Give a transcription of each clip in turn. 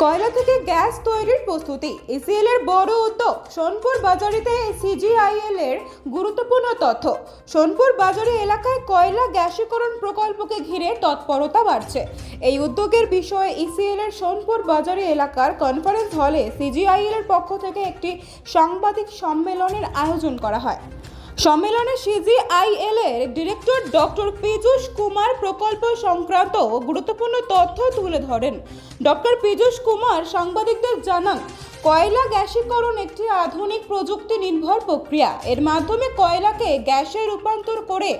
কয়লা থেকে গ্যাস তৈরির প্রস্তুতি ইসিএল এর বড় উদ্যোগ। সোনপুর বাজারিতে সিজিআইএল এর গুরুত্বপূর্ণ তথ্য। সোনপুর বাজারি এলাকায় কয়লা গ্যাসীকরণ প্রকল্পকে ঘিরে তৎপরতা বাড়ছে। এই উদ্যোগের বিষয়ে ইসিএল এর সোনপুর বাজারি এলাকার কনফারেন্স হলে সিজিআইএল এর পক্ষ থেকে একটি সাংবাদিক সম্মেলনের আয়োজন করা হয়। সম্মেলনে সিজিআইএল এর ডিরেক্টর ডক্টর পীযূষ কুমার প্রকল্প সংক্রান্ত গুরুত্বপূর্ণ তথ্য তুলে ধরেন। ডক্টর পীযূষ কুমার সাংবাদিকদের জানান, কয়লা গ্যাসীকরণ একটি আধুনিক প্রযুক্তি নির্ভর প্রক্রিয়া। এর মাধ্যমে কয়লাকে গ্যাসে রূপান্তর করে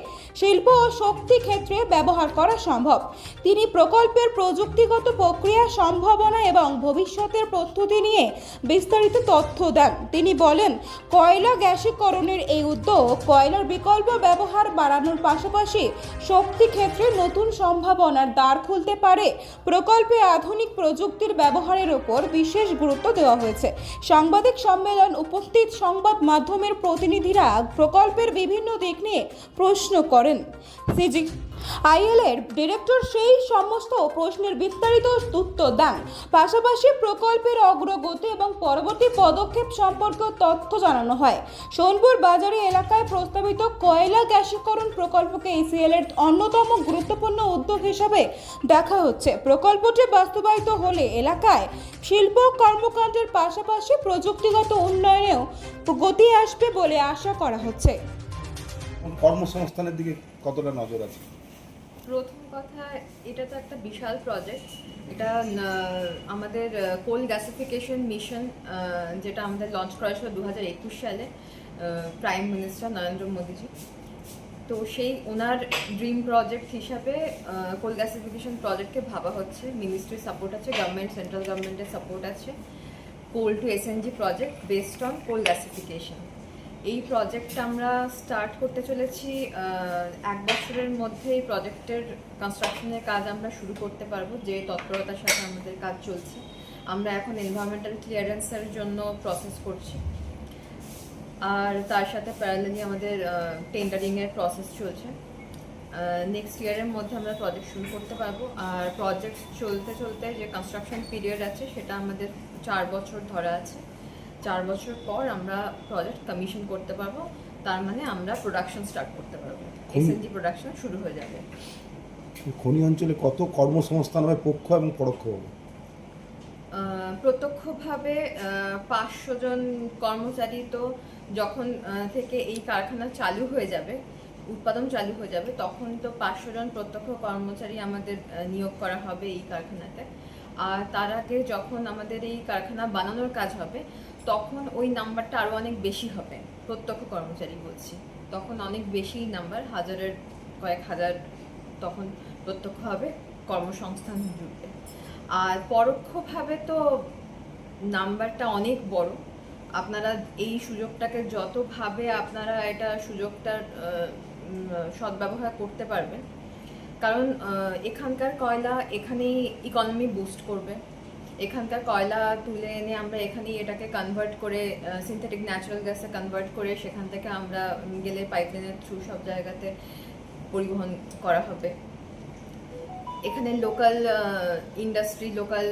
শিল্প ও শক্তি ক্ষেত্রে ব্যবহার করা সম্ভব। তিনি প্রকল্পের প্রযুক্তিগত প্রক্রিয়া, সম্ভাবনা এবং ভবিষ্যতের প্রস্তুতি নিয়ে বিস্তারিত তথ্য দেন। তিনি বলেন, কয়লা গ্যাসীকরণের এই উদ্যোগ কয়লার বিকল্প ব্যবহার বাড়ানোর পাশাপাশি শক্তি ক্ষেত্রে নতুন সম্ভাবনার দ্বার খুলতে পারে। প্রকল্পে আধুনিক প্রযুক্তির ব্যবহারের উপর বিশেষ গুরুত্ব দেওয়া হয়েছে। সাংবাদিক সম্মেলন উপস্থিত সংবাদ মাধ্যমের প্রতিনিধিরা প্রকল্পের বিভিন্ন দিক নিয়ে প্রশ্ন করেন। সিজিআইএল এর ডিরেক্টর সেই সমস্ত প্রশ্নের বিস্তারিত উত্তর দেন। পাশাপাশি প্রকল্পের অগ্রগতি এবং পরবর্তী পদক্ষেপ সম্পর্কে তথ্য জানানো হয়। সোনপুর বাজারি এলাকায় প্রস্তাবিত কয়লা গ্যাসীকরণ প্রকল্পকে ইসিএল এর অন্যতম গুরুত্বপূর্ণ উদ্যোগ হিসেবে দেখা হচ্ছে। প্রকল্পটি বাস্তবায়িত হলে এলাকায় শিল্প কর্মকাণ্ডের পাশাপাশি প্রযুক্তিগত উন্নয়নেও গতি আসবে বলে আশা করা হচ্ছে। কর্মসংস্থানের দিকে কতটা নজর আছে? প্রথম কথা, এটা তো একটা বিশাল প্রজেক্ট। এটা আমাদের কোল গ্যাসিফিকেশন মিশন, যেটা আমাদের লঞ্চ করা ছিল 2021 সালে প্রাইম মিনিস্টার নরেন্দ্র মোদীজি। তো সেই ওনার ড্রিম প্রজেক্ট হিসাবে কোল গ্যাসিফিকেশন প্রজেক্টকে ভাবা হচ্ছে। মিনিস্ট্রির সাপোর্ট আছে, গভর্নমেন্ট, সেন্ট্রাল গভর্নমেন্টের সাপোর্ট আছে। Coal to SNG project based on coal gasification. এই প্রজেক্টটা আমরা স্টার্ট করতে চলেছি। 1 বছরের মধ্যে এই প্রজেক্টের কনস্ট্রাকশনের কাজ আমরা শুরু করতে পারবো, যে তৎপরতার সাথে আমাদের কাজ চলছে। আমরা এখন এনভায়রনমেন্টাল ক্লিয়ারেন্সের জন্য প্রসেস করছি, আর তার সাথে প্যারালালি আমাদের টেন্ডারিংয়ের প্রসেস চলছে। নেক্সট ইয়ারের মধ্যে আমরা প্রজেক্ট শুরু করতে পারবো। আর প্রজেক্ট চলতে চলতে যে কনস্ট্রাকশন পিরিয়ড আছে সেটা আমাদের 4 বছর ধরা আছে। 4 বছর পর আমরা প্রজেক্ট কমিশন করতে পারবো, তার মানে আমরা প্রোডাকশন স্টার্ট করতে পারবো, এসএনজি প্রোডাকশন শুরু হয়ে যাবে। খনি অঞ্চলে কত কর্মসংস্থান হবে প্রত্যক্ষ এবং পরোক্ষভাবে? প্রত্যক্ষভাবে 500 জন কর্মচারী তো যখন থেকে এই কারখানা চালু হয়ে যাবে, উৎপাদন চালু হয়ে যাবে, তখন তো 500 জন প্রত্যক্ষ কর্মচারী আমাদের নিয়োগ করা হবে এই কারখানাতে। আর তার আগে যখন আমাদের এই কারখানা বানানোর কাজ হবে, তখন ওই নাম্বারটা আরও অনেক বেশি হবে। প্রত্যক্ষ কর্মচারী বলছি, তখন অনেক বেশি নাম্বার, হাজারের কয়েক হাজার তখন প্রত্যক্ষভাবে কর্মসংস্থান জুড়বে। আর পরোক্ষভাবে তো নাম্বারটা অনেক বড়। আপনারা এই সুযোগটাকে যতভাবে আপনারা এটা সুযোগটার সদ্ব্যবহার করতে পারবেন, কারণ এখানকার কয়লা এখানেই ইকোনমি বুস্ট করবে। এখানকার কয়লা তুলে এনে আমরা এখানেই এটাকে কনভার্ট করে সিনথেটিক ন্যাচারাল গ্যাসে কনভার্ট করে সেখান থেকে আমরা গেলে পাইপলাইনের থ্রু সব জায়গাতে পরিবহন করা হবে। এখানে লোকাল ইন্ডাস্ট্রি, লোকাল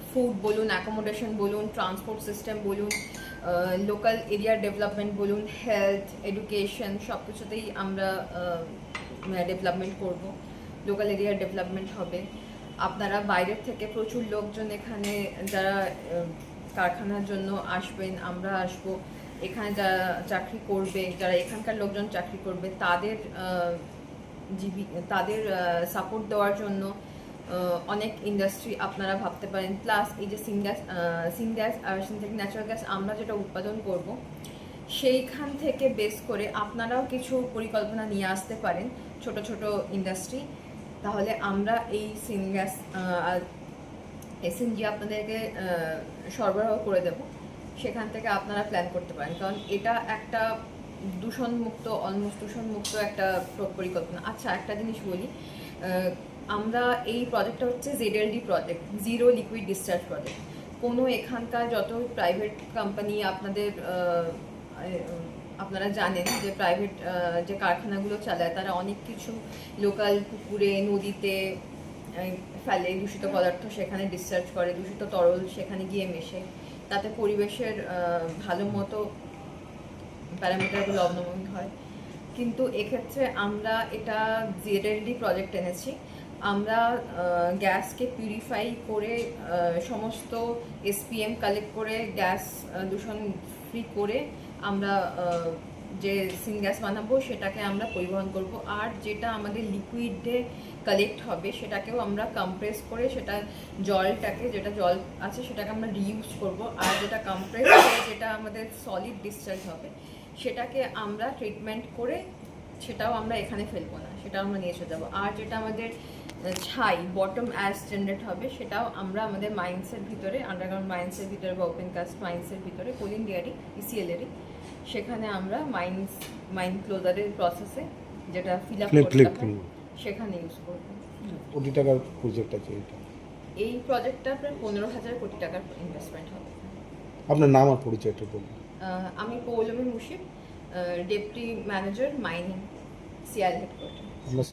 ফুড বলুন, অ্যাকোমোডেশন বলুন, ট্রান্সপোর্ট সিস্টেম বলুন, লোকাল এরিয়া ডেভেলপমেন্ট বলুন, হেলথ, এডুকেশন, সব কিছুতেই আমরা ডেভেলপমেন্ট করব। লোকাল এরিয়া ডেভেলপমেন্ট হবে। আপনারা বাইরের থেকে প্রচুর লোকজন এখানে যারা কারখানার জন্য আসবেন, আমরা আসব। এখানে যারা চাকরি করবে, যারা এখানকার লোকজন চাকরি করবে, তাদের সাপোর্ট দেওয়ার জন্য অনেক ইন্ডাস্ট্রি আপনারা ভাবতে পারেন। প্লাস এই যে সিনগ্যাস আর সিনথেটিক ন্যাচারাল গ্যাস আমরা যেটা উৎপাদন করব, সেইখান থেকে বেস করে আপনারাও কিছু পরিকল্পনা নিয়ে আসতে পারেন, ছোট ছোট ইন্ডাস্ট্রি। তাহলে আমরা এই সিনগ্যাস এসএনজি আপনাদেরকে সরবরাহ করে দেব, সেখান থেকে আপনারা প্ল্যান করতে পারেন। কারণ এটা একটা অলমোস্ট দূষণমুক্ত একটা পরিকল্পনা। আচ্ছা, একটা জিনিস বলি, আমরা এই প্রজেক্টটা হচ্ছে ZLD project, zero liquid discharge project. কোনো এখানকার যত প্রাইভেট কোম্পানি আপনারা জানেন যে প্রাইভেট যে কারখানাগুলো চালায়, তারা অনেক কিছু লোকাল পুকুরে, নদীতে ফেলে, দূষিত পদার্থ সেখানে ডিসচার্জ করে, দূষিত তরল সেখানে গিয়ে মেশে, তাতে পরিবেশের ভালো মতো প্যারামিটারগুলো অবনমন হয়। কিন্তু এক্ষেত্রে আমরা এটা ZLD প্রজেক্ট এনেছি। আমরা গ্যাসকে পিউরিফাই করে সমস্ত SPM কালেক্ট করে গ্যাস দূষণ ফ্রি করে আমরা যে সিনগ্যাস বানাবো সেটাকে আমরা পরিবহন করব। আর যেটা আমাদের লিকুইডে কালেক্ট হবে সেটাকেও আমরা কম্প্রেস করে সেটা জলটাকে, যেটা জল আছে সেটাকে আমরা রিইউজ করব। আর যেটা কম্প্রেস করে যেটা আমাদের সলিড ডিসচার্জ হবে সেটাকে আমরা ট্রিটমেন্ট করে সেটাও আমরা এখানে ফেলবো না, সেটাও আমরা নিয়ে চলে যাবো। আর যেটা আমাদের ছাই বটম অ্যাশ জেনারেট হবে সেটাও আমরা আমাদের মাইন্সের ভিতরে, আন্ডারগ্রাউন্ড মাইন্সের ভিতরে বা ওপেন কাস্ট মাইন্সের ভিতরে, কোল ইন্ডিয়ারই ECL-এরই, সেখানে আমরা মাইন ক্লোজারের প্রসেসে যেটা ফিল আপ করতে হয় সেখানে ইউজ করবো। কোটি টাকার প্রজেক্ট আছে এটা। এই প্রজেক্টটা প্রায় 15,000 কোটি টাকার ইনভেস্টমেন্ট হবে। আপনার নাম আর পরিচয়টা বলুন। আমি Poulami Mushib, deputy manager mining, CIL headquarter. আপনার